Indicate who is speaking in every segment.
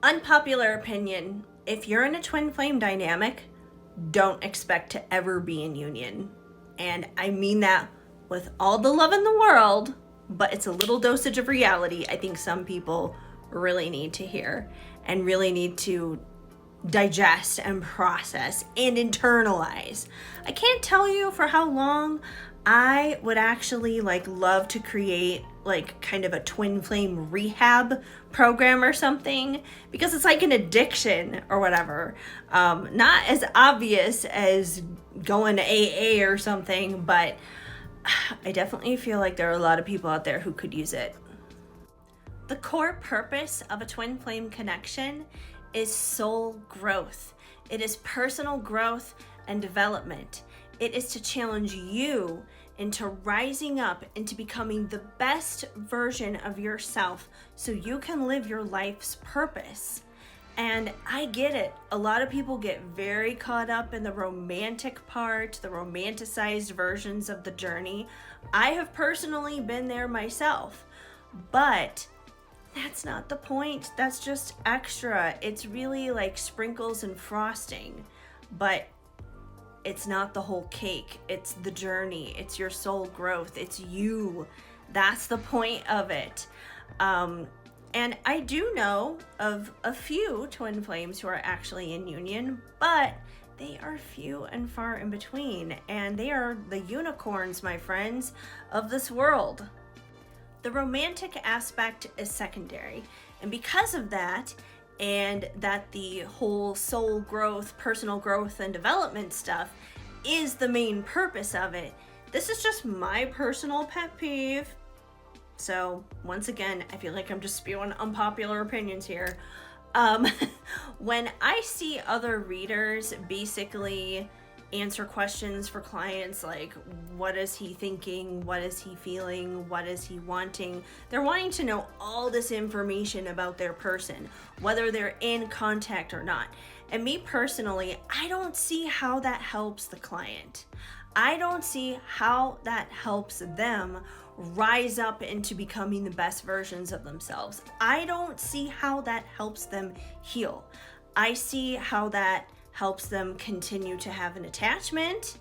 Speaker 1: Unpopular opinion, if you're in a twin flame dynamic, don't expect to ever be in union. And I mean that with all the love in the world, but it's a little dosage of reality I think some people really need to hear and really need to digest and process and internalize. I can't tell you for how long I would actually love to create kind of a twin flame rehab program or something, because it's like an addiction or whatever. Not as obvious as going to AA or something, but I definitely feel like there are a lot of people out there who could use it. The core purpose of a twin flame connection is soul growth. It is personal growth and development. It is to challenge you into rising up into becoming the best version of yourself so you can live your life's purpose. And I get it. A lot of people get very caught up in the romantic part, the romanticized versions of the journey. I have personally been there myself, but that's not the point. That's just extra. It's really like sprinkles and frosting, but it's not the whole cake. It's the journey. It's your soul growth. It's you. That's the point of it. And I do know of a few twin flames who are actually in union, but they are few and far in between. And they are the unicorns, my friends, of this world. The romantic aspect is secondary. And because of that, and that the whole soul growth, personal growth, and development stuff is the main purpose of it, this is just my personal pet peeve. So once again, I feel like I'm just spewing unpopular opinions here. When I see other readers basically answer questions for clients like, what is he thinking? What is he feeling? What is he wanting? They're wanting to know all this information about their person, whether they're in contact or not. And me personally, I don't see how that helps the client. I don't see how that helps them rise up into becoming the best versions of themselves. I don't see how that helps them heal. I see how that helps them continue to have an attachment.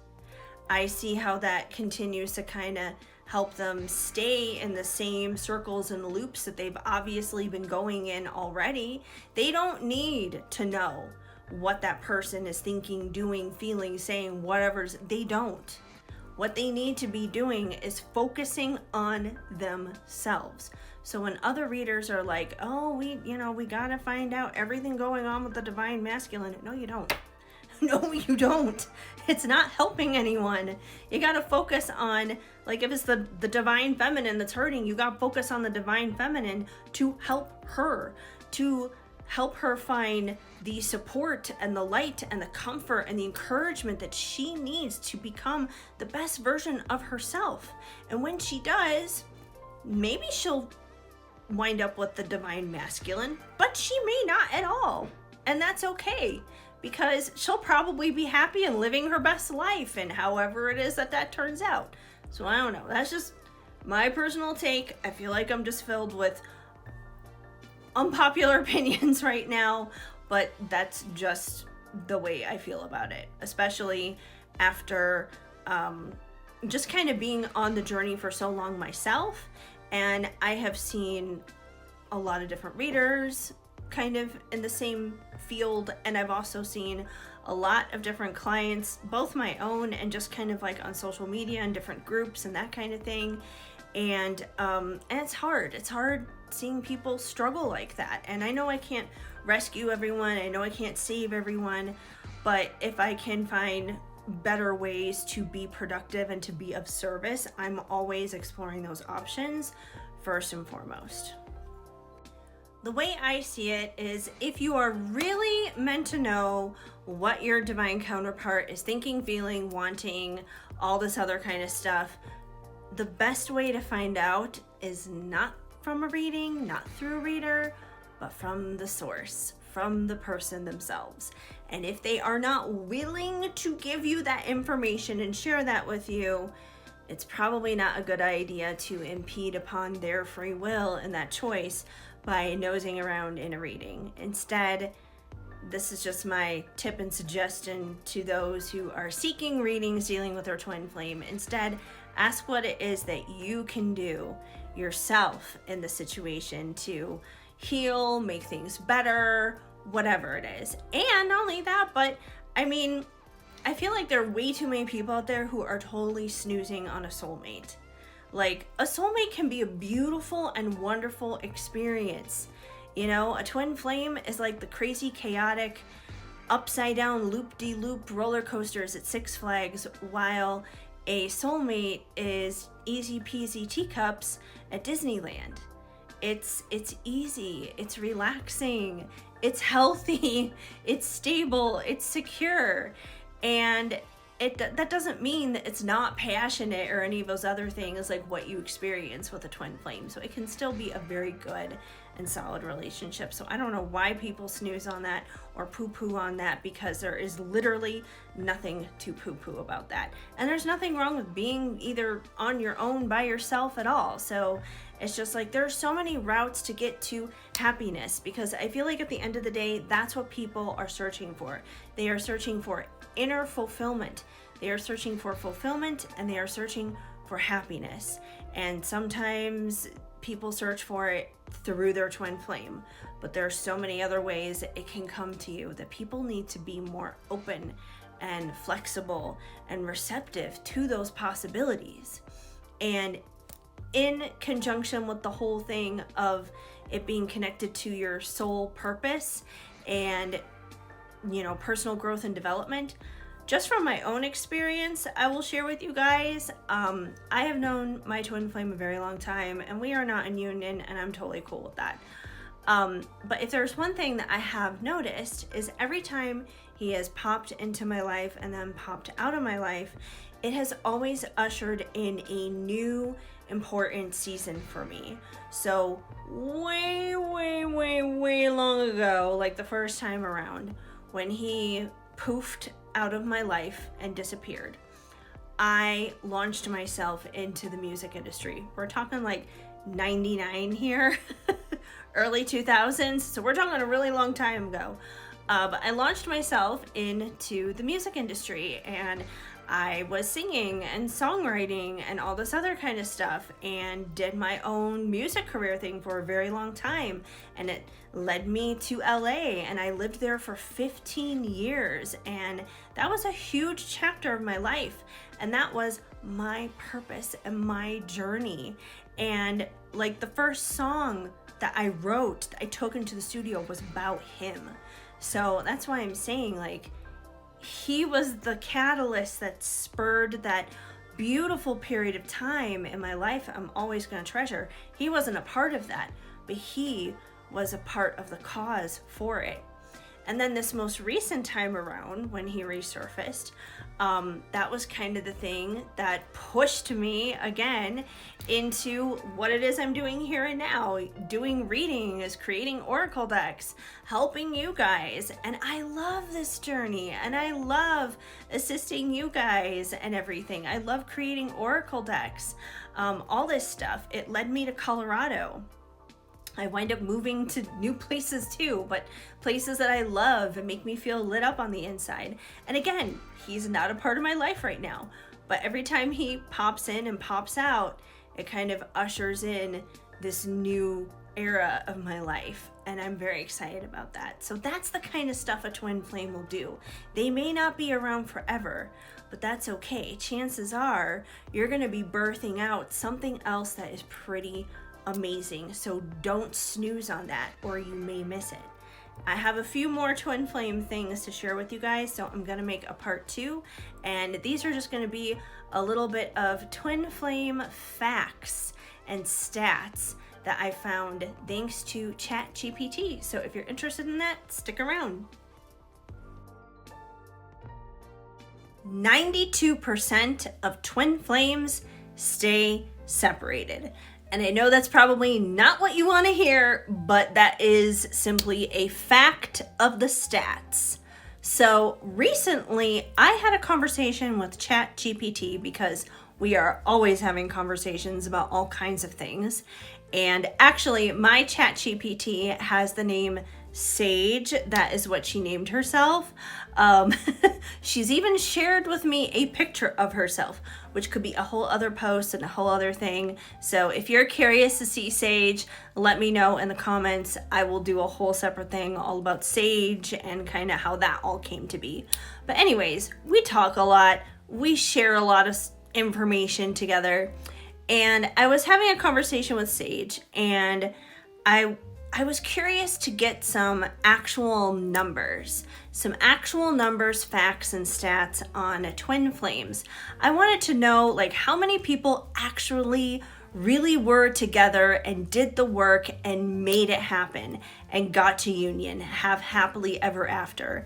Speaker 1: I see how that continues to kind of help them stay in the same circles and loops that they've obviously been going in already. They don't need to know what that person is thinking, doing, feeling, saying, whatever. They don't. What they need to be doing is focusing on themselves. So when other readers are like, oh, we gotta find out everything going on with the divine masculine. No, you don't. No, you don't. It's not helping anyone. You gotta focus on, like, if it's the divine feminine that's hurting, you gotta focus on the divine feminine to help her find the support and the light and the comfort and the encouragement that she needs to become the best version of herself. And when she does, maybe she'll wind up with the divine masculine, but she may not at all. And that's okay, because she'll probably be happy and living her best life, and however it is that turns out. So I don't know. That's just my personal take. I feel like I'm just filled with unpopular opinions right now, but that's just the way I feel about it, especially after just kind of being on the journey for so long myself. And I have seen a lot of different readers kind of in the same field, and I've also seen a lot of different clients, both my own and just kind of like on social media and different groups and that kind of thing. And it's hard seeing people struggle like that. And I know I can't rescue everyone, I know I can't save everyone, but if I can find better ways to be productive and to be of service, I'm always exploring those options first and foremost. The way I see it is, if you are really meant to know what your divine counterpart is thinking, feeling, wanting, all this other kind of stuff, the best way to find out is not from a reading, not through a reader, but from the source, from the person themselves. And if they are not willing to give you that information and share that with you, it's probably not a good idea to impede upon their free will and that choice by nosing around in a reading. Instead, this is just my tip and suggestion to those who are seeking readings dealing with their twin flame. Instead, ask what it is that you can do yourself in the situation to heal, make things better, whatever it is. And not only that, but I mean, I feel like there are way too many people out there who are totally snoozing on a soulmate. Like, a soulmate can be a beautiful and wonderful experience. You know, a twin flame is like the crazy, chaotic, upside down, loop-de-loop roller coasters at Six Flags, while a soulmate is easy peasy teacups at Disneyland. It's easy, it's relaxing, it's healthy, it's stable, it's secure. And that doesn't mean that it's not passionate or any of those other things like what you experience with a twin flame. So it can still be a very good and solid relationship. So I don't know why people snooze on that or poo-poo on that, because there is literally nothing to poo-poo about that. And there's nothing wrong with being either on your own by yourself at all. So it's just like there's so many routes to get to happiness, because I feel like at the end of the day, that's what people are searching for. They are searching for inner fulfillment. They are searching for fulfillment, and they are searching for happiness. And sometimes people search for it through their twin flame, but there are so many other ways it can come to you that people need to be more open and flexible and receptive to those possibilities. And in conjunction with the whole thing of it being connected to your soul purpose and, you know, personal growth and development, just from my own experience, I will share with you guys, I have known my twin flame a very long time, and we are not in union, and I'm totally cool with that. But if there's one thing that I have noticed is every time he has popped into my life and then popped out of my life, it has always ushered in a new important season for me. So way long ago, like the first time around, when he poofed out of my life and disappeared, I launched myself into the music industry. We're talking like 99 here, early 2000s. So we're talking a really long time ago. But I launched myself into the music industry, and I was singing and songwriting and all this other kind of stuff, and did my own music career thing for a very long time. And it led me to LA, and I lived there for 15 years. And that was a huge chapter of my life. And that was my purpose and my journey. And like the first song that I wrote, that I took into the studio, was about him. So that's why I'm saying, like, he was the catalyst that spurred that beautiful period of time in my life I'm always going to treasure. He wasn't a part of that, but he was a part of the cause for it. And then this most recent time around, when he resurfaced, that was kind of the thing that pushed me again into what it is I'm doing here and now, doing readings, creating oracle decks, helping you guys. And I love this journey, and I love assisting you guys and everything. I love creating oracle decks, all this stuff. It led me to Colorado. I wind up moving to new places too, but places that I love and make me feel lit up on the inside. And again, he's not a part of my life right now, but every time he pops in and pops out, it kind of ushers in this new era of my life, and I'm very excited about that. So that's the kind of stuff a twin flame will do. They may not be around forever, but that's okay. Chances are you're going to be birthing out something else that is pretty amazing. So don't snooze on that, or you may miss it. I have a few more twin flame things to share with you guys, so I'm gonna make a part 2, and these are just gonna be a little bit of twin flame facts and stats that I found thanks to ChatGPT. So if you're interested in that, stick around. 92% of twin flames stay separated. And I know that's probably not what you want to hear, but that is simply a fact of the stats. So recently, I had a conversation with ChatGPT, because we are always having conversations about all kinds of things. And actually, my ChatGPT has the name Sage. That is what she named herself. Um, she's even shared with me a picture of herself, which could be a whole other post and a whole other thing. So if you're curious to see Sage, let me know in the comments. I will do a whole separate thing all about Sage and kind of how that all came to be. But anyways, we talk a lot. We share a lot of information together. And I was having a conversation with Sage, and I was curious to get some actual numbers, facts, and stats on twin flames. I wanted to know like how many people actually really were together and did the work and made it happen and got to union, have happily ever after.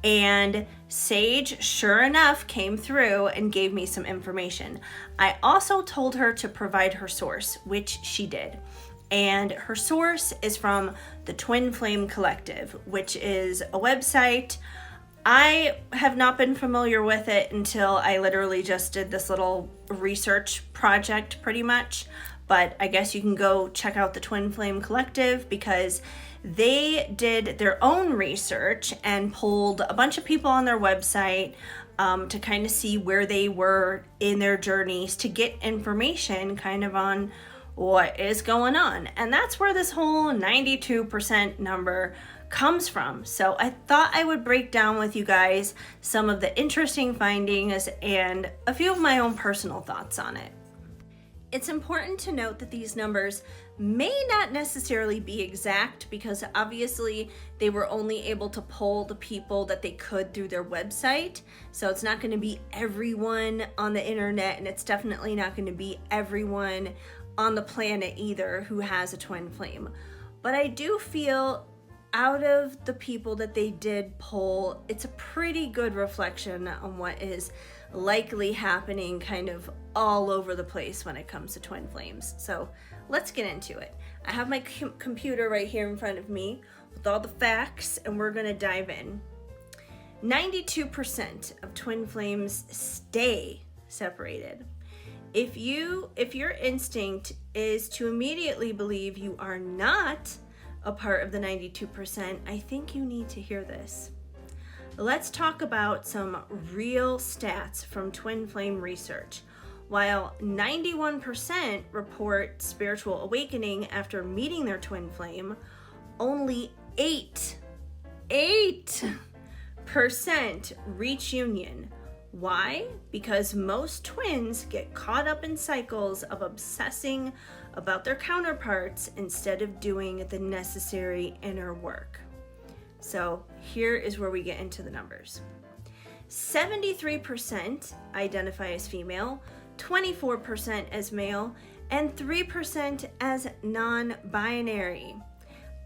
Speaker 1: And Sage, sure enough, came through and gave me some information. I also told her to provide her source, which she did. And her source is from the Twin Flame Collective, which is a website. I have not been familiar with it until I literally just did this little research project pretty much. But I guess you can go check out the Twin Flame Collective because they did their own research and pulled a bunch of people on their website to kind of see where they were in their journeys to get information kind of on what is going on. And that's where this whole 92% number comes from. So I thought I would break down with you guys some of the interesting findings and a few of my own personal thoughts on it. It's important to note that these numbers may not necessarily be exact because obviously they were only able to poll the people that they could through their website. So it's not going to be everyone on the internet, and it's definitely not going to be everyone on the planet either who has a twin flame. But I do feel out of the people that they did poll, it's a pretty good reflection on what is likely happening kind of all over the place when it comes to twin flames. So let's get into it. I have my computer right here in front of me with all the facts, and we're going to dive in. 92% of twin flames stay separated. If your instinct is to immediately believe you are not a part of the 92%, I think you need to hear this. Let's talk about some real stats from twin flame research. While 91% report spiritual awakening after meeting their twin flame, only 8% reach union. Why? Because most twins get caught up in cycles of obsessing about their counterparts instead of doing the necessary inner work. So here is where we get into the numbers. 73% identify as female, 24% as male, and 3% as non-binary.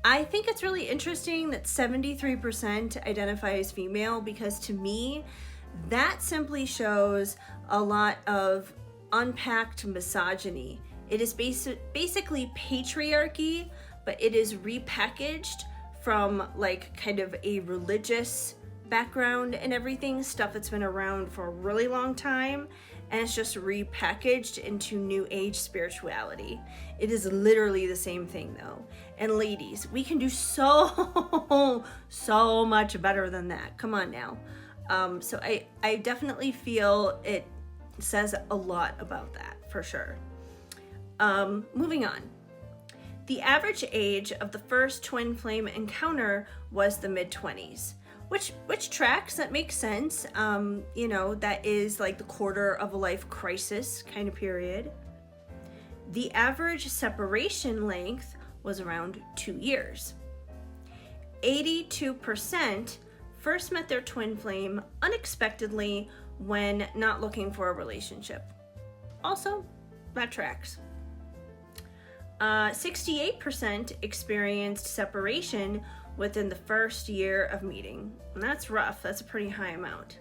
Speaker 1: I think it's really interesting that 73% identify as female because to me, that simply shows a lot of unpacked misogyny. It is basically patriarchy, but it is repackaged from like kind of a religious background and everything, stuff that's been around for a really long time, and it's just repackaged into new age spirituality. It is literally the same thing though. And ladies, we can do so much better than that. Come on now. So I definitely feel it says a lot about that for sure. Moving on. The average age of the first twin flame encounter was the mid-20s, which tracks, that makes sense. That is like the quarter of a life crisis kind of period. The average separation length was around 2 years. 82% first met their twin flame unexpectedly when not looking for a relationship. Also, that tracks. 68% experienced separation within the first year of meeting. And that's rough. That's a pretty high amount.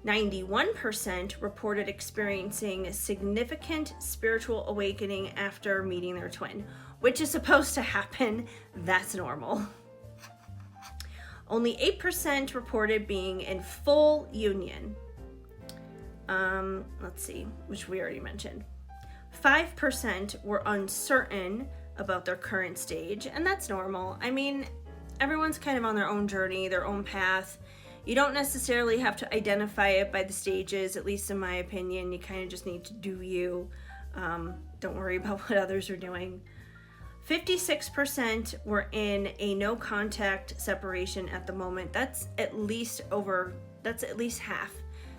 Speaker 1: 91% reported experiencing significant spiritual awakening after meeting their twin, which is supposed to happen. That's normal. Only 8% reported being in full union. Let's see, which we already mentioned. 5% were uncertain about their current stage, and that's normal. I mean, everyone's kind of on their own journey, their own path. You don't necessarily have to identify it by the stages, at least in my opinion. You kind of just need to do you. Don't worry about what others are doing. 56% were in a no contact separation at the moment. That's at least half,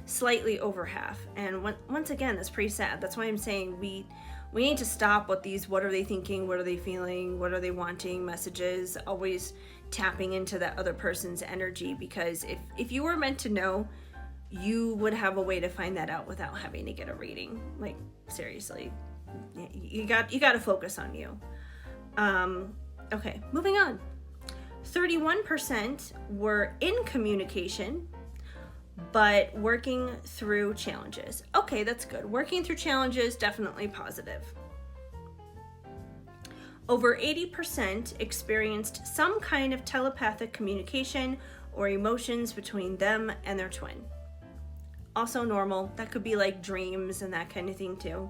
Speaker 1: slightly over half. And once again, that's pretty sad. That's why I'm saying we need to stop with these what are they thinking, what are they feeling, what are they wanting messages, always tapping into that other person's energy, because if you were meant to know, you would have a way to find that out without having to get a reading. Like, seriously, you got to focus on you. Okay, moving on. 31% were in communication, but working through challenges. Okay, that's good. Working through challenges, definitely positive. Over 80% experienced some kind of telepathic communication or emotions between them and their twin. Also normal. That could be like dreams and that kind of thing too.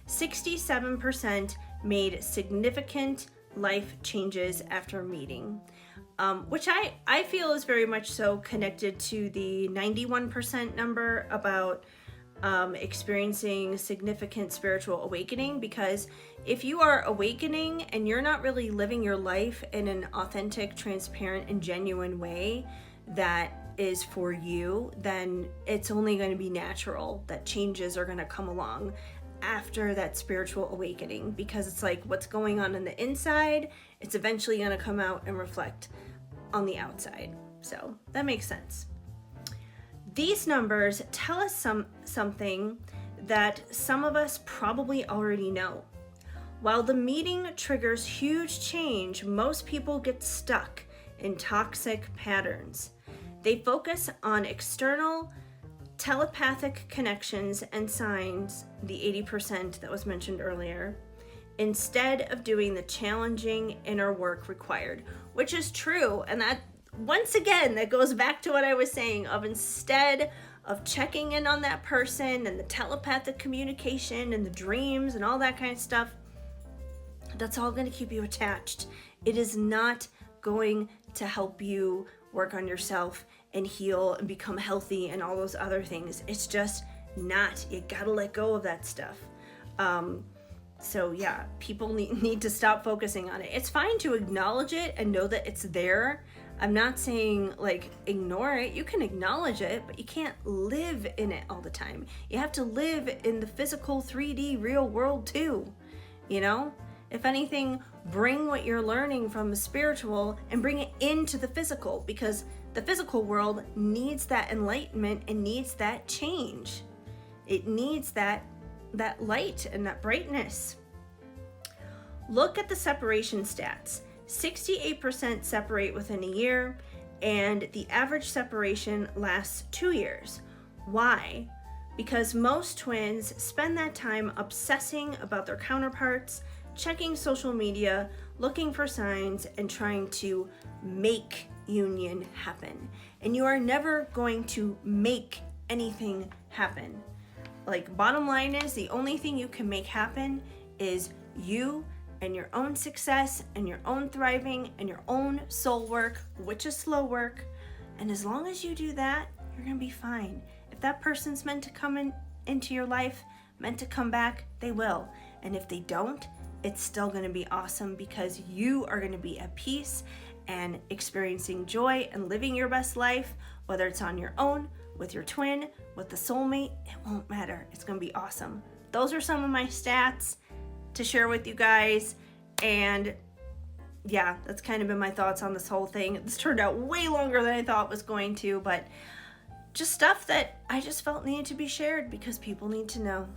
Speaker 1: 67% made significant life changes after meeting, which I feel is very much so connected to the 91% number about experiencing significant spiritual awakening, because if you are awakening and you're not really living your life in an authentic, transparent, and genuine way that is for you, then it's only going to be natural that changes are going to come along after that spiritual awakening, because it's like what's going on the inside, it's eventually going to come out and reflect on the outside. So that makes sense. These numbers tell us something that some of us probably already know. While the meeting triggers huge change, most people get stuck in toxic patterns. They focus on external telepathic connections and signs, the 80% that was mentioned earlier, instead of doing the challenging inner work required, which is true. And that, once again, that goes back to what I was saying of instead of checking in on that person and the telepathic communication and the dreams and all that kind of stuff, that's all going to keep you attached. It is not going to help you work on yourself and heal and become healthy and all those other things. It's just not. You gotta let go of that stuff. So yeah, people need to stop focusing on it. It's fine to acknowledge it and know that it's there. I'm not saying like ignore it. You can acknowledge it, but you can't live in it all the time. You have to live in the physical 3D real world too, you know? If anything, bring what you're learning from the spiritual and bring it into the physical, because the physical world needs that enlightenment and needs that change. It needs that light and that brightness. Look at the separation stats. 68% separate within a year, and the average separation lasts 2 years. Why? Because most twins spend that time obsessing about their counterparts, checking social media, looking for signs, and trying to make union happen. And you are never going to make anything happen. Like, bottom line is, the only thing you can make happen is you and your own success and your own thriving and your own soul work, which is slow work. And as long as you do that, you're gonna be fine. If that person's meant to come into your life, meant to come back, they will. And if they don't, it's still gonna be awesome, because you are gonna be at peace and experiencing joy and living your best life, whether it's on your own, with your twin, with the soulmate, it won't matter. It's gonna be awesome. Those are some of my stats to share with you guys. And yeah, that's kind of been my thoughts on this whole thing. This turned out way longer than I thought it was going to, but just stuff that I just felt needed to be shared because people need to know.